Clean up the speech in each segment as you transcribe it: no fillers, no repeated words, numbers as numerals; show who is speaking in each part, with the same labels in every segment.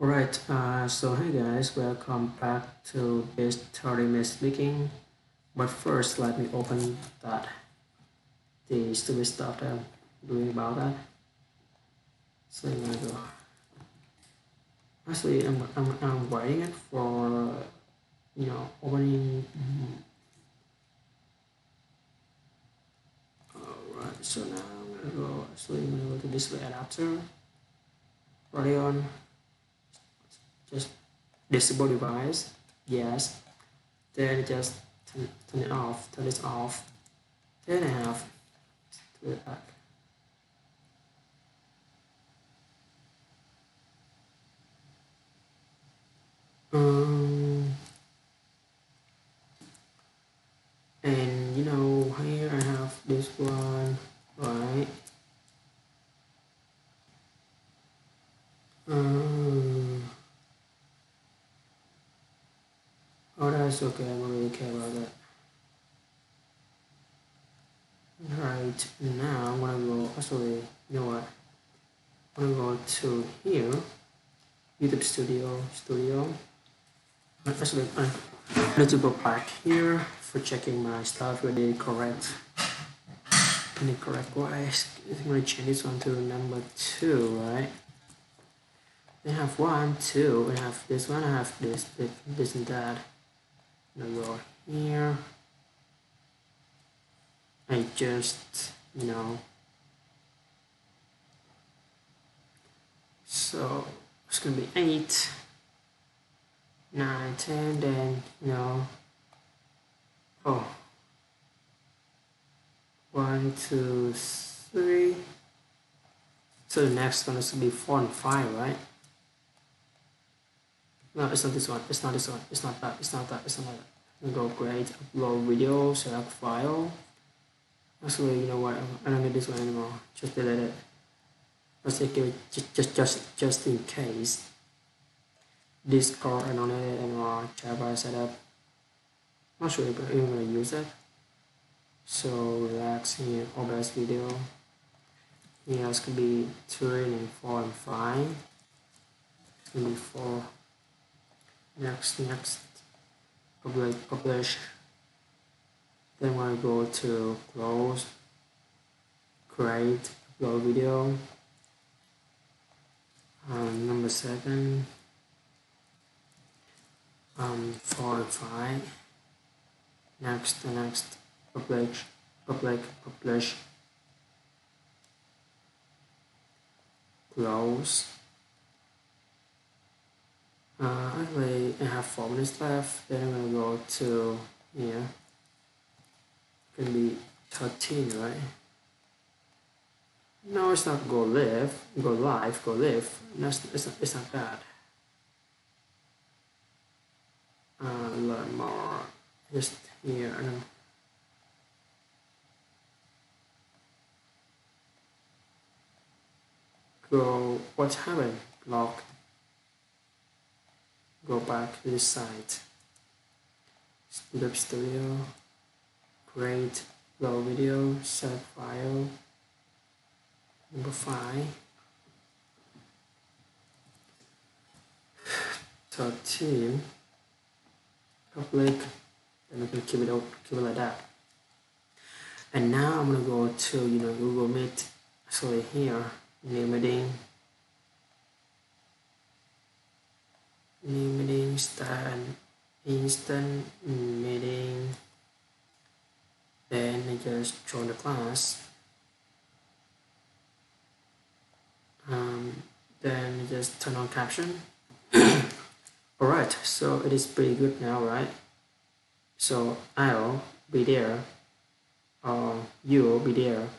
Speaker 1: Alright, so hey guys, welcome back to this 30 minutes speaking. But first, let me open the stupid stuff that I'm doing about that. So I'm gonna go. Actually, I'm waiting it for opening. Alright, so now I'm gonna go. Actually, I'm gonna go to display adapter. Right on. Just disable device. Yes. Then just turn it off. Turn this off. Then I have to it back. Um, and here I have this one, right? Oh, that's okay. I don't really care about that. Right now, I'm gonna go. Actually, you know what? I'm gonna go to here, YouTube Studio. Actually, I need to go back here for checking my stuff whether correct in the correct way. I'm gonna change this one to number 2, right? I have 1, 2. I have this one. I have this and that. I'm gonna go here. I just so it's gonna be 8, 9, 10. Then oh, 1, 2, 3. So the next one is gonna be 4 and 5, right? No, it's not this one. It's not this one. It's not that. It's not that. It's not that. I'm gonna go create, upload video, select file. Actually, you know what? I don't need this one anymore. Just delete it. Let's take it just in case. Discord, I don't need it anymore. Java setup. Not sure if I'm even gonna use it. So relax here. OBS video. Here it's gonna be 3 and 4 and 5. It's gonna be 4. Next. Publish. Then when I go to close, create, upload video. Number 7. 4 and 5. Next, publish, close. Actually, I have 4 minutes left. Then I'm gonna go to here. It's gonna be 13, right? No, it's not go live. Go live. No, it's not that. Learn more. Just here. Go. What happened? Locked. Go back to this site. YouTube Studio. Create. Upload video. Select file. Number 5. 13. Public. Then I can keep it like that. And now I'm gonna go to Google Meet. Actually here, new meeting, start instant meeting. Then I just join the class. Then just turn on caption. Alright, so it is pretty good now, right? So I'll be there, or you'll be there.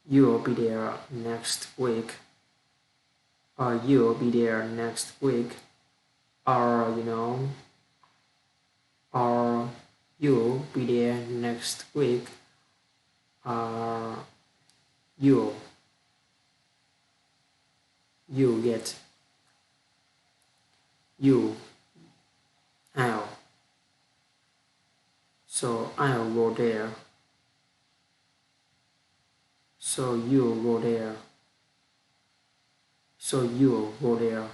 Speaker 1: You'll be there next week, or you'll be there next week, or or you'll be there next week, or you get you I'll. So I'll go there. So you go there. So you go there.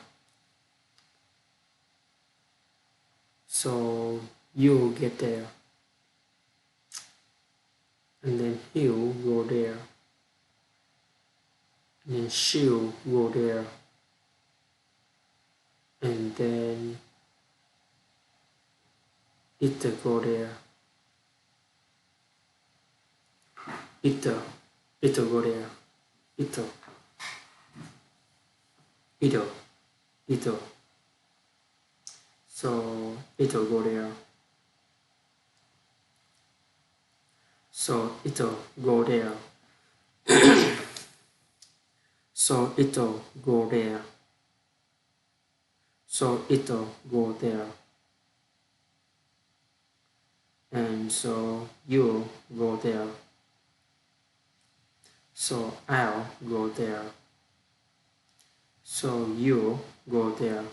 Speaker 1: So you get there. And then he'll go there. And then she'll go there. And then it'll go there. It'll go there. It'll. So it'll go there. So it'll go there. So it'll go there. So it'll go there. And so you'll go there. So I'll go there. So you'll go there.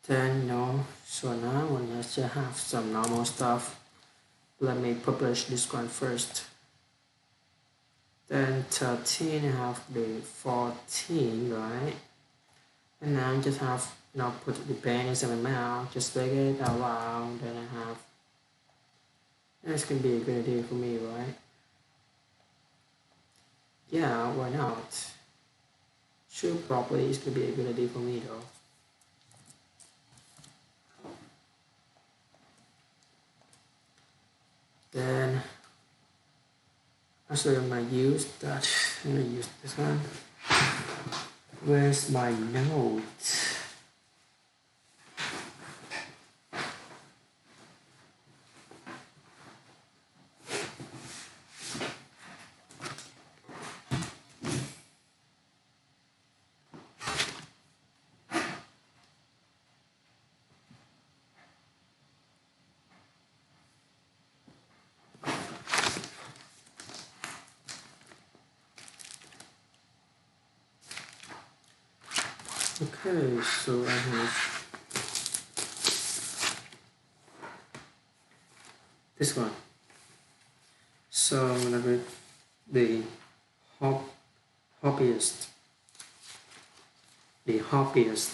Speaker 1: Then so now let's just have some normal stuff. Let me publish this one first. Then 13 have the 14, right? And now just have put the pen inside my mouth, just take it out loud. Then I have, this can be a good idea for me, right? Yeah, why not? Sure, probably it's gonna be a good idea for me though. Then actually I'm gonna use that. I'm gonna use this one. Where's my notes? Okay, so I have this one. So I'm gonna read the hobbyist. The hobbyist.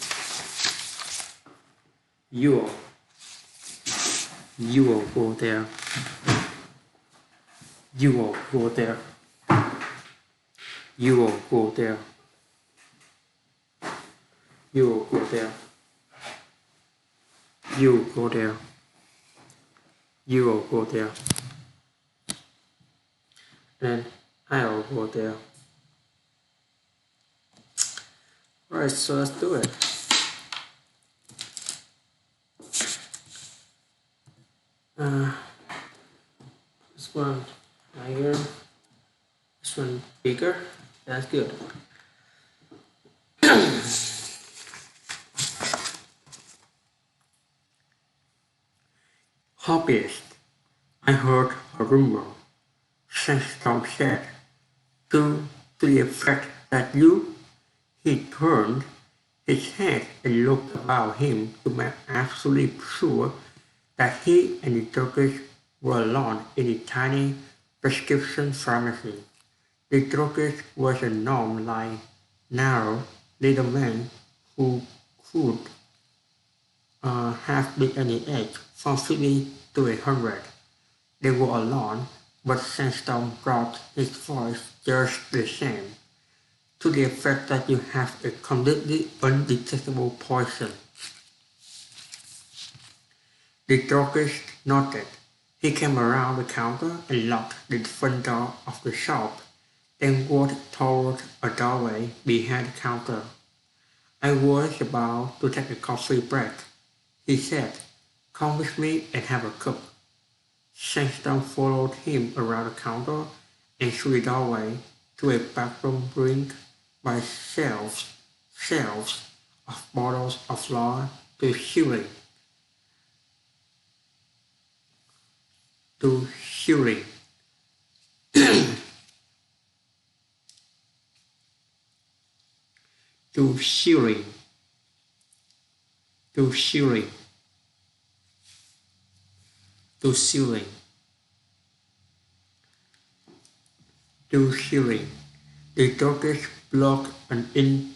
Speaker 1: You will go there. You will go there. You will go there. You will go there. You go there. You will go there. And I'll go there. Alright, so let's do it. This one higher. This one bigger. That's good. Hobbyist. I heard a rumor. Sandstorm said to the effect that he turned his head and looked about him to make absolutely sure that he and the druggist were alone in a tiny prescription pharmacy. The druggist was a gnome-like, narrow little man who could have been any age from 50 to 100. They were alone, but Sandstorm brought his voice just the same, to the effect that you have a completely undetectable poison. The druggist nodded. He came around the counter and locked the front door of the shop, then walked toward a doorway behind the counter. I was about to take a coffee break. He said, "Come with me and have a cup." Sandstorm followed him around the counter and through the doorway to a bathroom ringed by shelves of bottles of flour to ceiling. To ceiling. To ceiling. To ceiling. To ceiling. To ceiling. The tortoise blocked an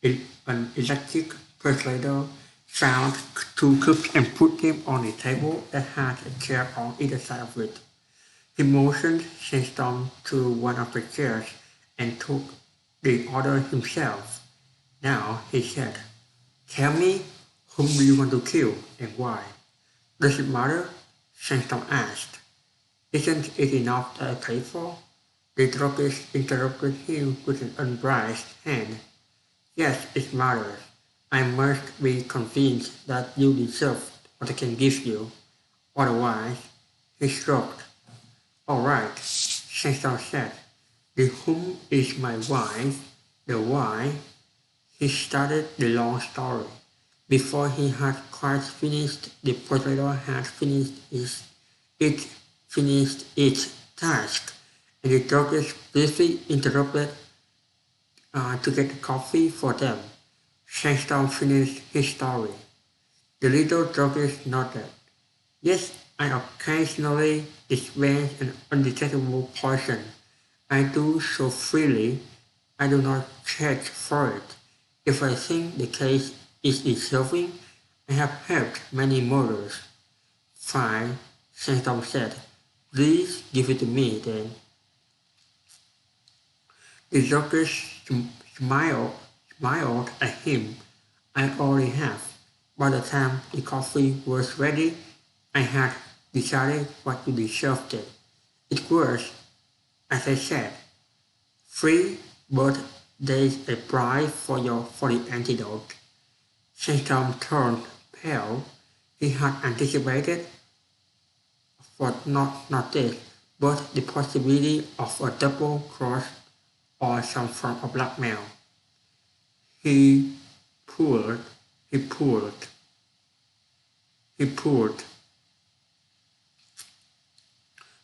Speaker 1: electric persuader, found two cups and put them on a table that had a chair on either side of it. He motioned Sandstorm to one of the chairs and took the order himself. Now, he said, "Tell me, whom do you want to kill and why?" "Does it matter?" Sandstorm asked. "Isn't it enough that I pay for?" The druggist interrupted him with an unbraced hand. "Yes, it matters. I must be convinced that you deserve what I can give you. Otherwise," he shrugged. "All right," Sandstorm said. "The whom is my wife. The why." He started the long story. Before he had quite finished, the persuader had finished its task, and the druggist briefly interrupted to get coffee for them. Sandstorm finished his story. The little druggist nodded. "Yes, I occasionally dispense an undetectable poison. I do so freely. I do not charge for it. If I think the case is deserving, I have helped many murders." "Fine," Sandstorm said. "Please give it to me, then." The doctor smiled at him. "I already have. By the time the coffee was ready, I had decided what you deserved it. It was, as I said, free, but there's a price for the antidote." Sandstorm turned pale. He had anticipated, not this, but the possibility of a double cross or some form of blackmail. He pulled, he pulled, he pulled,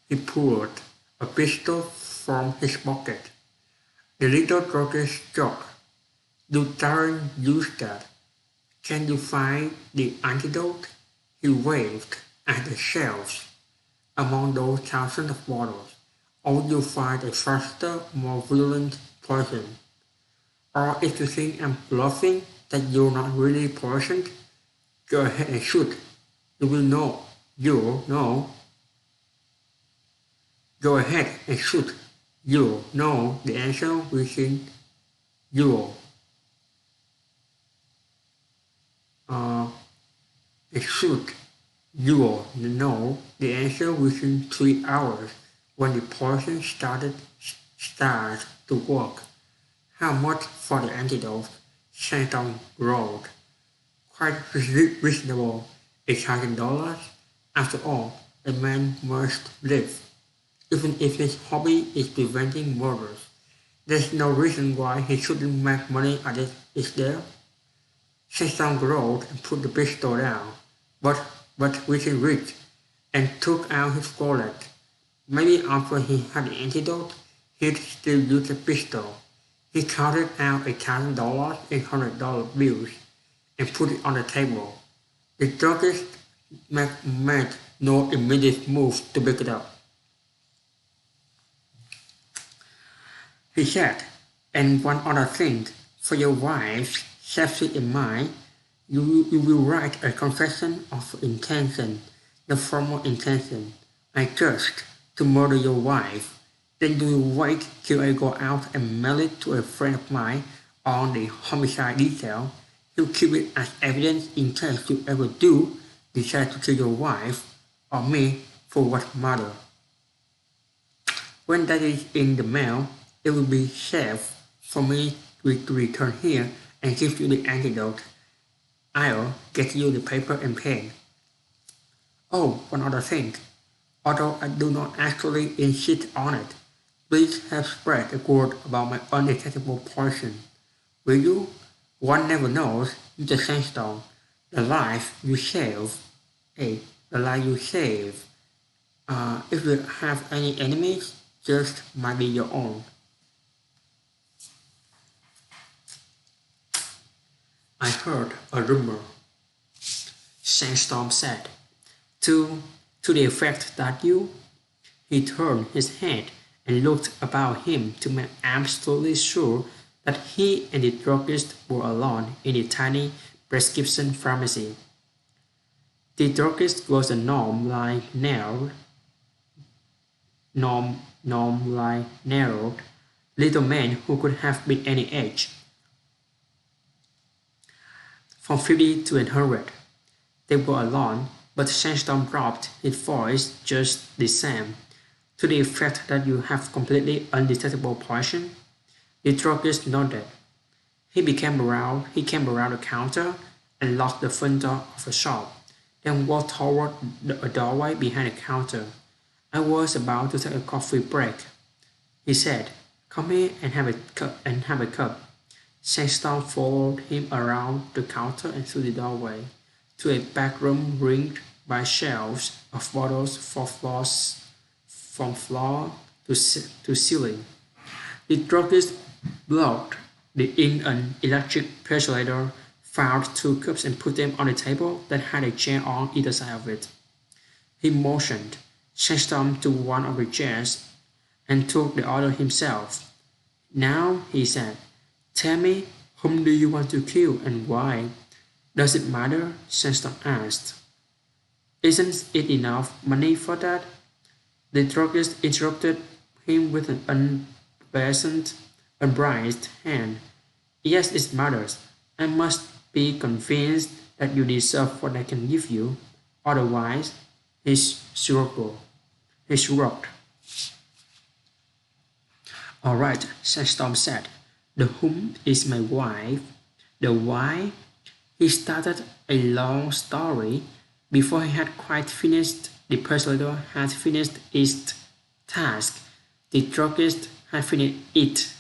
Speaker 1: he pulled a pistol from his pocket. The little druggist shocked. "You daren't use that. Can you find the antidote?" He waved at the shelves. "Among those thousands of bottles, or would you find a faster, more virulent poison? Or if you think I'm bluffing, that you're not really poisoned, go ahead and shoot. You will know. You'll know. Go ahead and shoot. You'll know the answer within you'll shoot. You'll know the answer within 3 hours when the poison starts to work." "How much for the antidote?" Sandstorm growled. "Quite reasonable. $1,000. After all, a man must live. Even if his hobby is preventing murders, there's no reason why he shouldn't make money at it, is there?" Sandstorm growled and put the pistol down, but within reach, and took out his wallet. Maybe after he had the antidote, he'd still use the pistol. He counted out $1,000 in $100 bills and put it on the table. The druggist made no immediate move to pick it up. He said, "And one other thing, for your wife's safety in mind, you will write a confession of intention, the formal intention, I trust, to murder your wife. Then you will wait till I go out and mail it to a friend of mine on the homicide detail. He'll keep it as evidence in case you ever do decide to kill your wife, or me for what matter. When that is in the mail, it will be safe for me to return here and give you the antidote. I'll get you the paper and pen. Oh, one other thing. Although I do not actually insist on it, please help spread the word about my undetectable poison. Will you? One never knows, Mr. Sandstorm. The life you save. The life you save. If you have any enemies, just might be your own." "I heard a rumor," Sandstorm said, to the effect that you..." He turned his head and looked about him to make absolutely sure that he and the druggist were alone in the tiny prescription pharmacy. The druggist was a gnome-like narrowed little man who could have been any age, from 50 to 100. They were alone, but Sandstorm dropped his voice just the same, to the effect that you have completely undetectable poison. The druggist nodded. He came around the counter and locked the front door of the shop, then walked toward a doorway behind the counter. I was about to take a coffee break. He said, "Come here and have a cup." Sandstorm followed him around the counter and through the doorway to a back room ringed by shelves of bottles from floor to ceiling. The druggist blocked in an electric percolator, found two cups and put them on a table that had a chair on either side of it. He motioned Sandstorm to one of the chairs and took the order himself. "Now," he said, "tell me, whom do you want to kill and why?" "Does it matter?" Sandstorm asked. "Isn't it enough money for that?" The druggist interrupted him with an unbraced hand. "Yes, it matters. I must be convinced that you deserve what I can give you. Otherwise," he shrugged. "All right," Sandstorm said. "The whom is my wife. The why?" He started a long story. Before he had quite finished, the persuader had finished its task. The druggist had finished its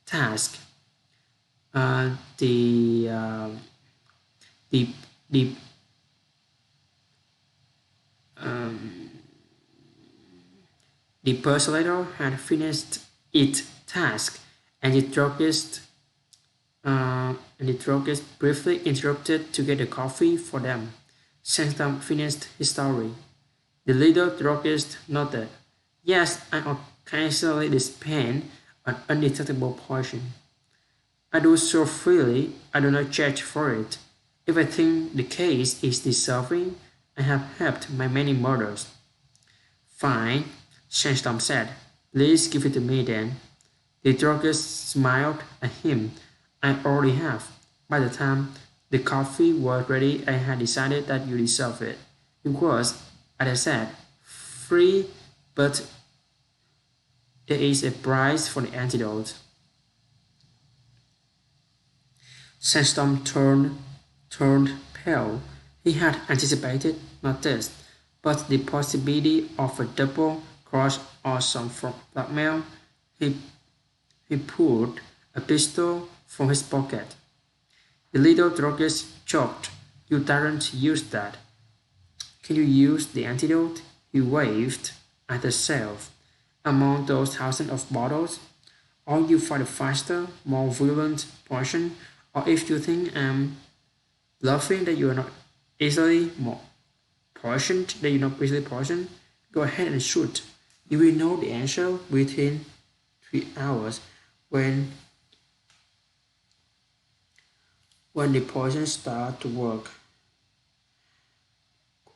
Speaker 1: task. Uh, the uh, the the um, the persuader had finished its task, and the druggist briefly interrupted to get a coffee for them. Sandstorm finished his story. The little druggist nodded. "Yes, I occasionally dispense an undetectable poison. I do so freely, I do not charge for it. If I think the case is deserving, I have helped by many murders." "Fine," Sandstorm said. "Please give it to me then." The druggist smiled at him. "I already have. By the time the coffee was ready, I had decided that you deserve it. It was, as I said, free, but there is a price for the antidote." Sandstorm turned pale. He had anticipated not this, but the possibility of a double cross or some blackmail. He He pulled a pistol from his pocket. The little druggist choked. "You daren't use that." "Can you use the antidote?" He waved at the shelf. "Among those thousands of bottles? Or you find a faster, more violent poison? Or if you think I'm bluffing that you are not easily more poisoned, go ahead and shoot. You will know the answer within 3 hours when the poison starts to work."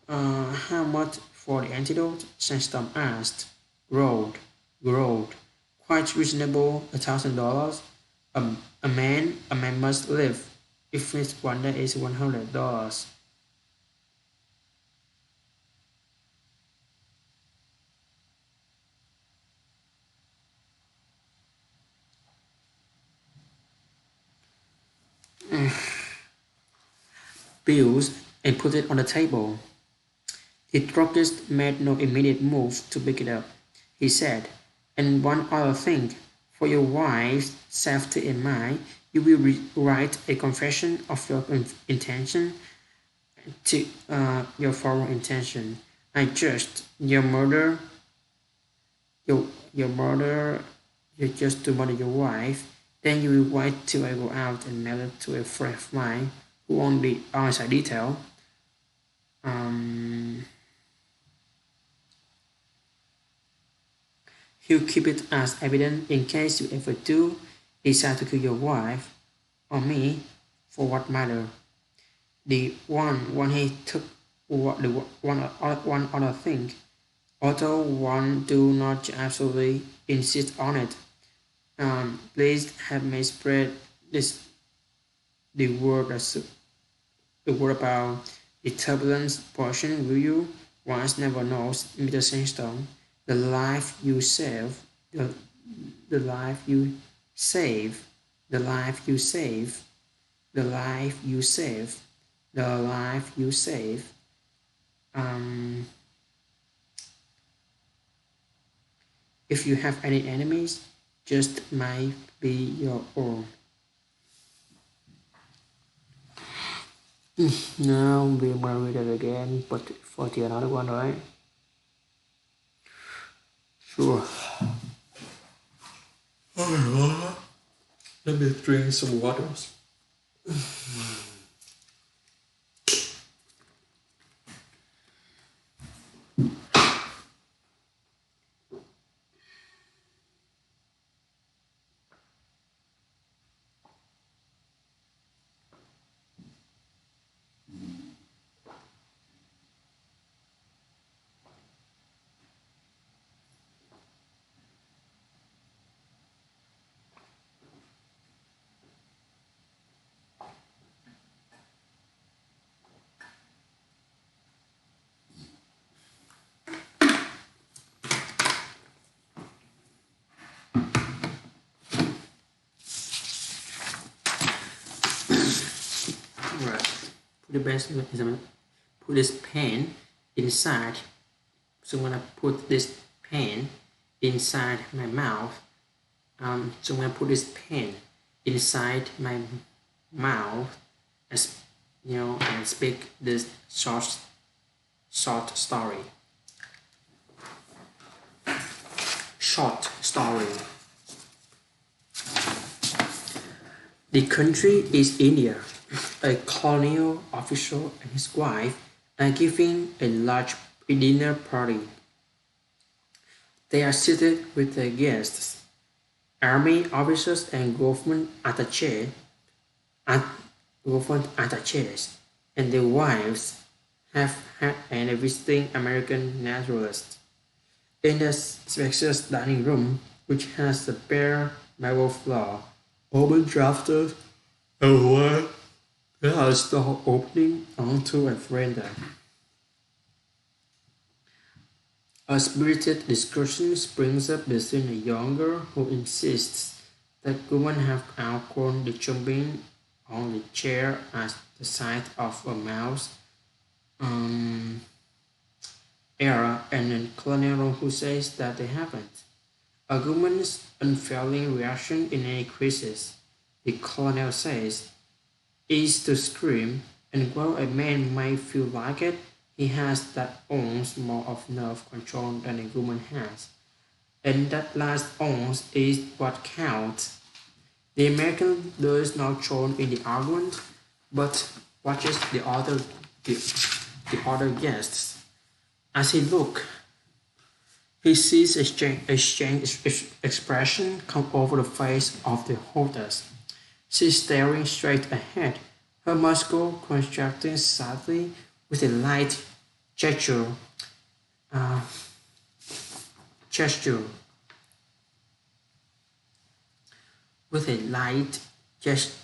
Speaker 1: "How much for the antidote?" Sandstorm asked. Growled. "Quite reasonable, $1,000. A man must live. If it's one day is $100. Bills and put it on the table. The druggist made no immediate move to pick it up. He said, "And one other thing. For your wife's safety and mine, you will write a confession of your intention to your former intention. I just your murder you just to murder your wife. Then you will wait till I go out and mail it to a friend of mine who won't be outside detail." Um, He'll keep it as evidence in case you ever do decide to kill your wife, or me, for what matter. The one he took the one other thing, although one do not absolutely insist on it. Please have me spread this the word the word about the turbulence portion, will you? One never knows, Mr. Sandstone. The life you save, the life you save, the life you save, the life you save, the life you save. Um, if you have any enemies, just might be your own. Now we will read it again, but for the another one, right? Sure. Let me drink some waters. Right. Put the best put this pen inside. So I'm gonna put this pen inside my mouth. So I'm gonna put this pen inside my mouth, as and speak this short story. Short story. The country is India. A colonial official and his wife are giving a large dinner party. They are seated with their guests, army officers and government attaches, and their wives have had a visiting American naturalist. In the spacious dining room, which has a bare marble floor, open drafters, and one large door opening onto a veranda. A spirited discussion springs up between a younger who insists that women have outgrown the jumping on the chair at the sight of a mouse um, era, and a colonel who says that they haven't. A woman's unfailing reaction in any crisis, the colonel says, is to scream, and while a man may feel like it, he has that ounce more of nerve control than a woman has. And that last ounce is what counts. The American does not join in the argument, but watches the other guests. As he looks, he sees a strange expression come over the face of the hostess. She's staring straight ahead, her muscle contracting slightly with a light gesture. Uh, gesture. With a light gest,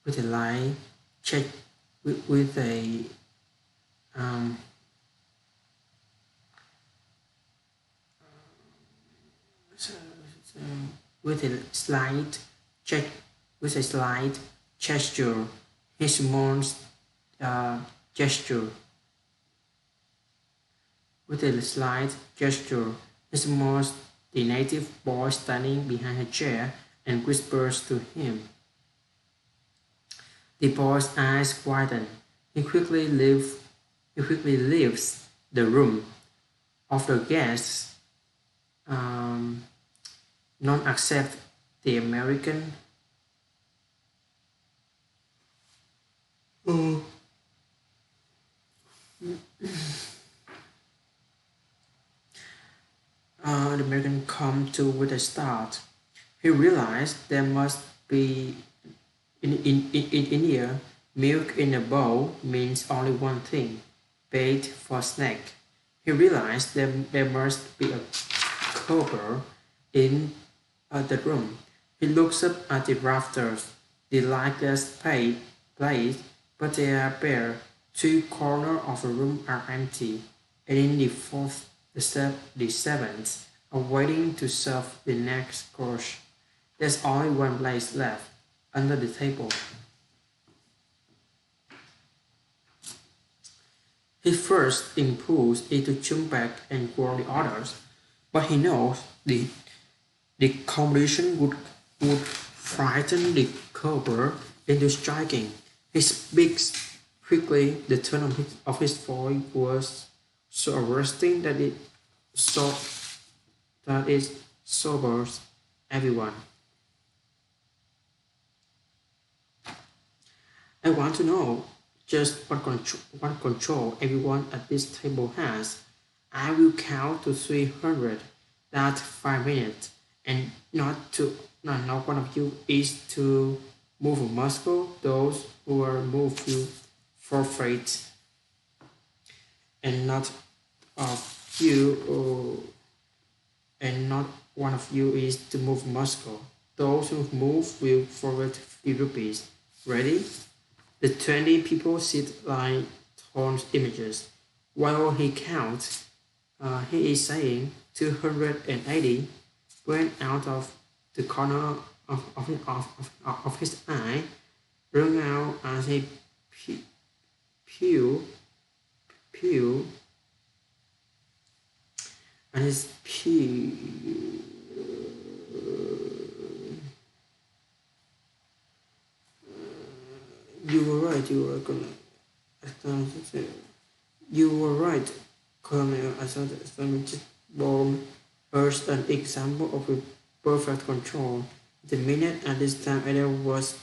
Speaker 1: with a light check, with a um, so- so- with a slight check, with a slight gesture, his mouth gesture. With a slight gesture, his mouth, the native boy standing behind her chair and whispers to him. The boy's eyes widen. He quickly leaves. He quickly leaves the room. Of the guests, none except the American. Oh. The American come to with a start. He realized there must be in India, milk in a bowl means only one thing, bait for snake. He realized there must be a cobra in the room. He looks up at the rafters. The light is placed, but they are bare. Three corners of the room are empty, and in the fourth, the seventh, are waiting to serve the next course. There's only one place left, under the table. His first impulse is to jump back and warn the others, but he knows the competition would frighten the cobra into striking. He speaks quickly. The tone of his voice was so arresting so that it sobers everyone. I want to know just what control everyone at this table has. I will count to 300. That's 5 minutes, and not one of you is to move a muscle. Those who are moved will forfeit, and not of you, and not one of you is to move muscle. Those who move will forfeit 50 rupees. Ready? The 20 people sit like torn images. While he counts, he is saying 280 went out of the corner of his eye, rung out as he pew, pew, and his pew. You were right, you were gonna. You were right, Colonel. I thought Islamic bomb was an example of a perfect control. The minute at this time there was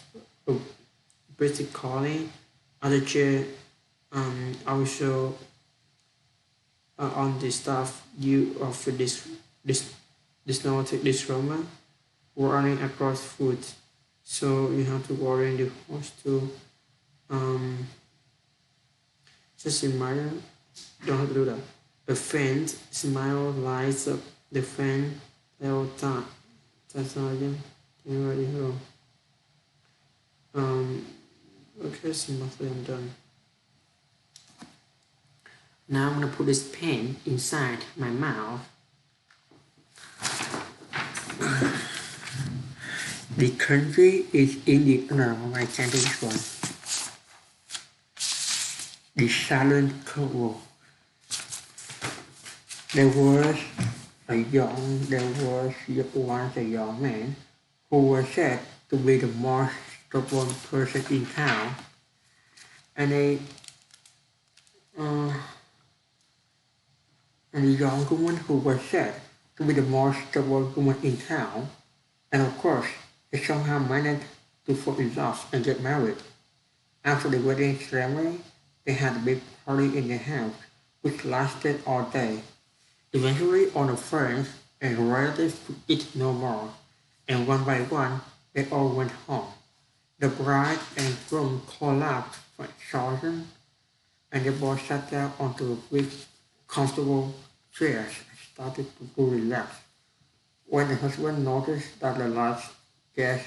Speaker 1: a basically other chair also on the staff you of this Roma running across food. So you have to warn the host to just reminder, don't have to do that. A faint smile lights up the fan. That's not again. You already know. Okay, so mostly I'm done. Now I'm gonna put this pen inside my mouth. The country is India. No, I can't do this one. The silent Cold War. There was once a young man who was said to be the most stubborn person in town, and a young woman who was said to be the most stubborn woman in town, and of course, they somehow managed to fall in love and get married. After the wedding ceremony, they had a big party in their house, which lasted all day. Eventually, all the friends and relatives could eat no more, and one by one, they all went home. The bride and groom collapsed for exhaustion, and the boy sat down onto a big, comfortable chairs and started to relax. When the husband noticed that the last guest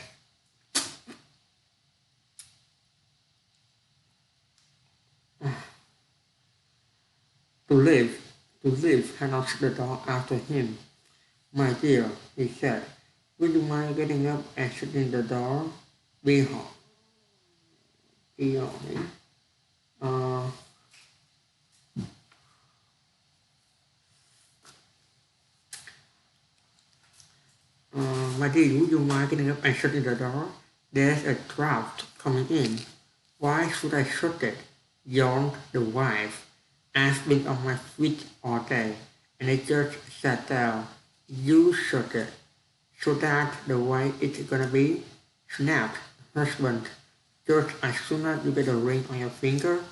Speaker 1: to leave, had knocked the door after him. My dear, he said, would you mind getting up and shutting the door? Be honest. Uh, my dear, would you mind getting up and shutting the door? There's a draft coming in. Why should I shut it? Yawned the wife. I've been on my feet all day, and I just sat down. You shut it. So that's the way it's gonna be? Snapped husband. Just as soon as you get a ring on your finger,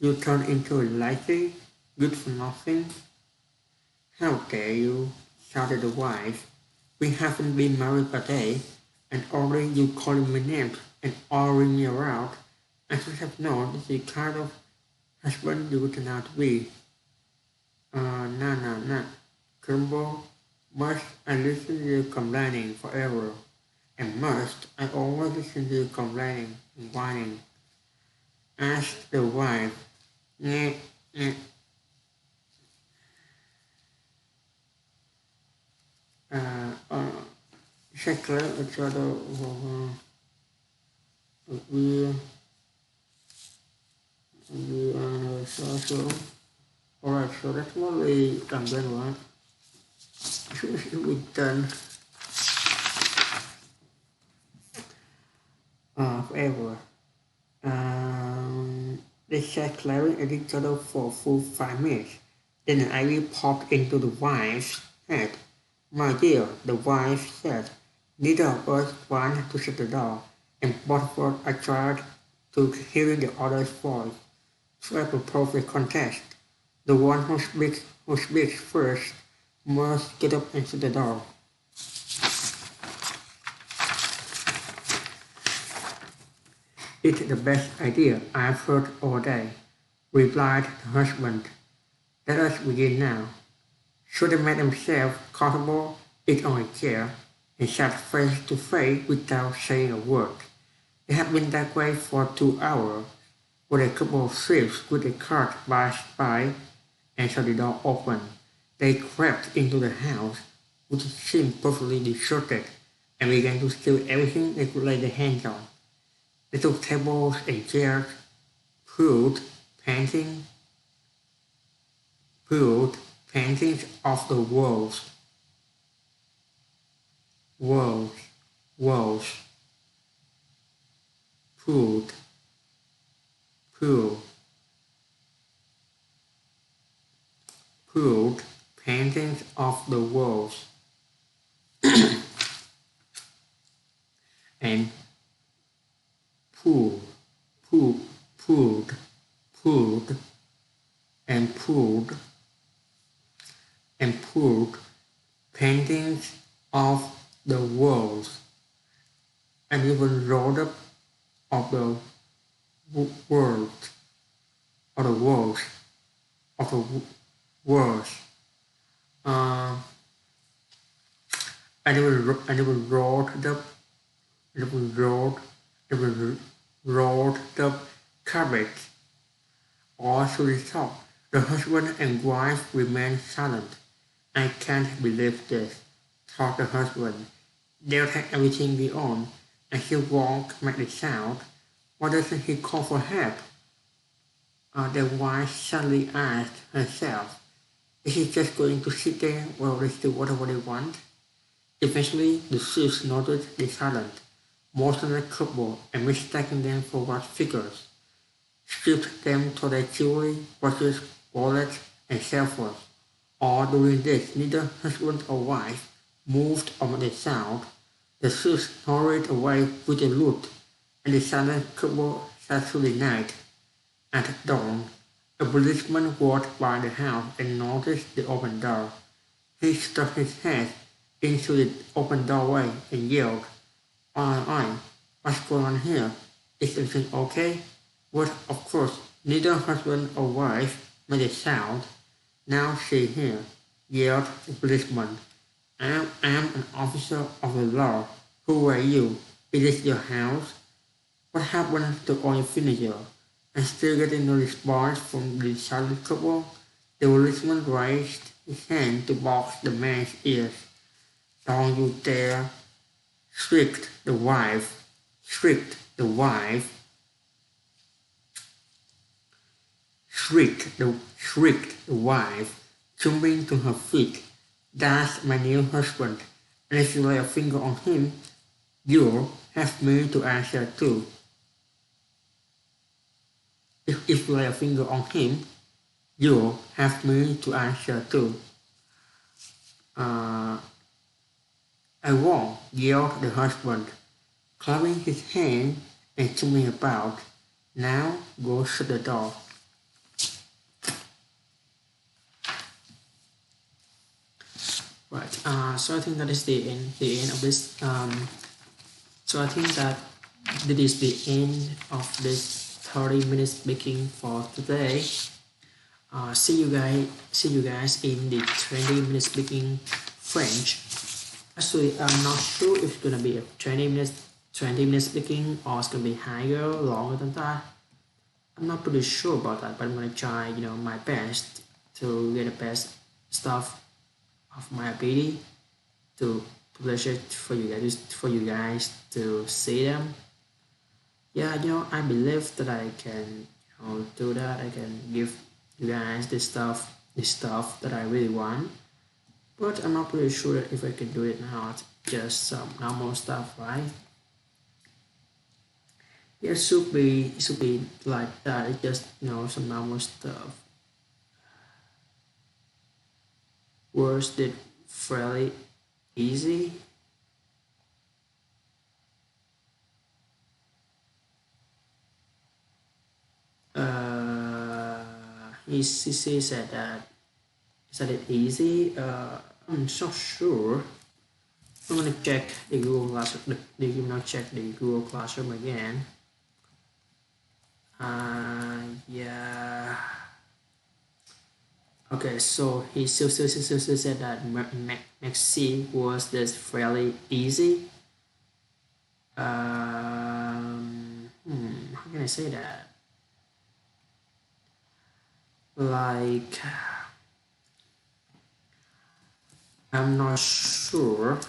Speaker 1: you turn into a lazy, good for nothing. How dare you? shouted the wife. "We haven't been married a day, and already you calling me names and ordering me around. I should have known this is the kind of husband you would turn out to be." Nah. Grumble, must I listen to you complaining forever? And must I always listen to you complaining and whining? Asked the wife. Nyeh, nyeh. Check each other we social. Alright, so that's what we done then, right? We done forever. They sat glaring at each other for a full 5 minutes. Then an idea popped into the wife's head. "My dear," the wife said, "neither of us want to shut the door, and both of us are tired to hearing the other's voice. So I propose a contest. The one who speaks first must get up and shut the door." "It's the best idea I've heard all day," replied the husband. "Let us begin now." So they made themselves comfortable, each on a chair, and sat face to face without saying a word. They had been that way for 2 hours, when a couple of thieves with a cart passed by and saw the door open. They crept into the house, which seemed perfectly deserted, and began to steal everything they could lay their hands on. They took tables and chairs, pulled paintings off the walls, pulled paintings off the walls, and pulled paintings off the walls, and even rolled up of the walls of the walls of the walls. And it was rolled up carpet all through the top. The husband and wife remained silent. "I can't believe this," thought the husband. "They'll take everything we own, and he won't make a sound. Why doesn't he call for help?" The wife suddenly asked herself, "Is he just going to sit there while they do whatever they want?" Eventually, the thieves noticed the silent, motionless couple and mistaking them for what figures, stripped them to their jewelry, watches, wallets, and cell phones. All during this, neither husband or wife moved or made a sound. The thieves hurried away with the loot, and the silent couple sat through the night. At dawn, a policeman walked by the house and noticed the open door. He stuck his head into the open doorway and yelled, "Oi, what's going on here? Is everything okay?" But of course, neither husband or wife made a sound. "Now see here," yelled the policeman. I am an officer of the law. Who are you? Is this your house? What happened to all your furniture?" And still getting no response from the silent couple, the policeman raised his hand to box the man's ears. "Don't you dare!" shrieked the wife. Shrieked the wife, jumping to her feet. "That's my new husband, and if you lay a finger on him, you'll have me to answer to." If you lay a finger on him, you'll have me to answer to. "I won't," yelled the husband, clapping his hand and jumping about. "Now go shut the door." Right. So I think that is the end of this. So I think that this is the end of this 30 minutes speaking for today. See you guys in the 20 minutes speaking French. Actually, I'm not sure if it's gonna be a 20 minutes speaking or it's gonna be higher, longer than that. I'm not pretty sure about that, but I'm gonna try, my best to get the best stuff of my ability to publish it for you guys to see them. Yeah, I believe that I can, do that. I can give you guys this stuff that I really want. But I'm not pretty sure if I can do it now. Just some normal stuff, right? Yeah, it should be like that. It's just some normal stuff. Words did fairly easy. He said that is that it easy? I'm not sure. I'm gonna check the Google Classroom. Check the Google Classroom again. Yeah. Okay, so he still said that Maxi was this fairly easy. How can I say that? Like, I'm not sure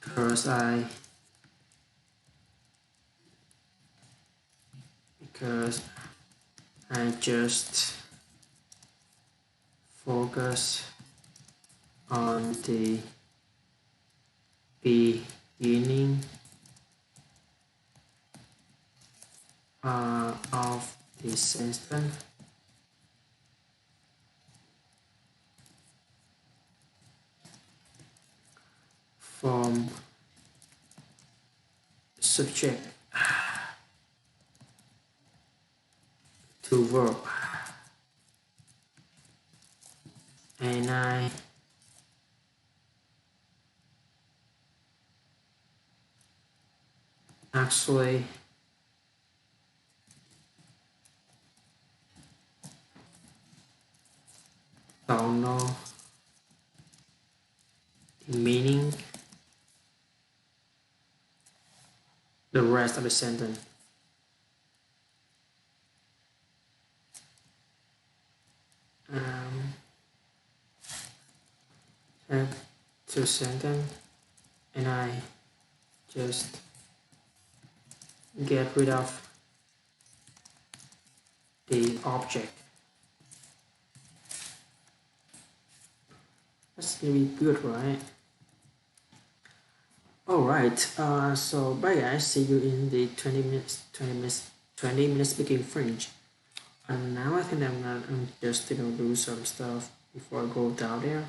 Speaker 1: because I just focus on the beginning of the sentence. From subject to verb, and I actually don't know the meaning the rest of the sentence. To sentence, and I just get rid of the object. That's really good, right? All right. So bye guys. See you in the 20 minutes speaking French. And now I think I'm just do some stuff before I go down there.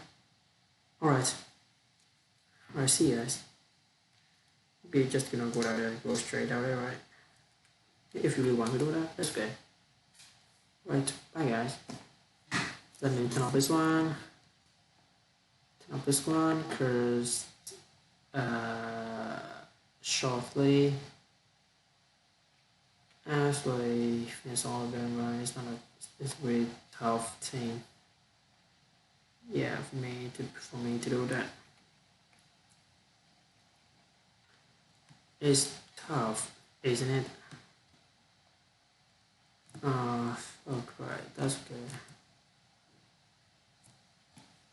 Speaker 1: All right. All right. See you guys. We're just gonna go down there and go straight down there, right? If you really want to do that, that's okay. Right. Bye guys. Let me turn off this one. Turn off this one because shortly actually finish all of them, right? It's not it's a very tough thing. Yeah, for me to do that. It's tough, isn't it? Okay, that's good.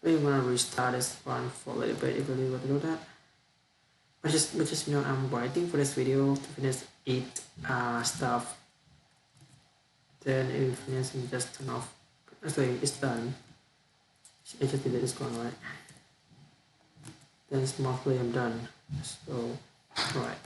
Speaker 1: We're gonna restart this one for a little bit if you really want to do that. But just I'm waiting for this video to finish it stuff. Then if it finishes, just turn off. Actually, it's done. I just did this one, right? Then mostly I'm done. So, right.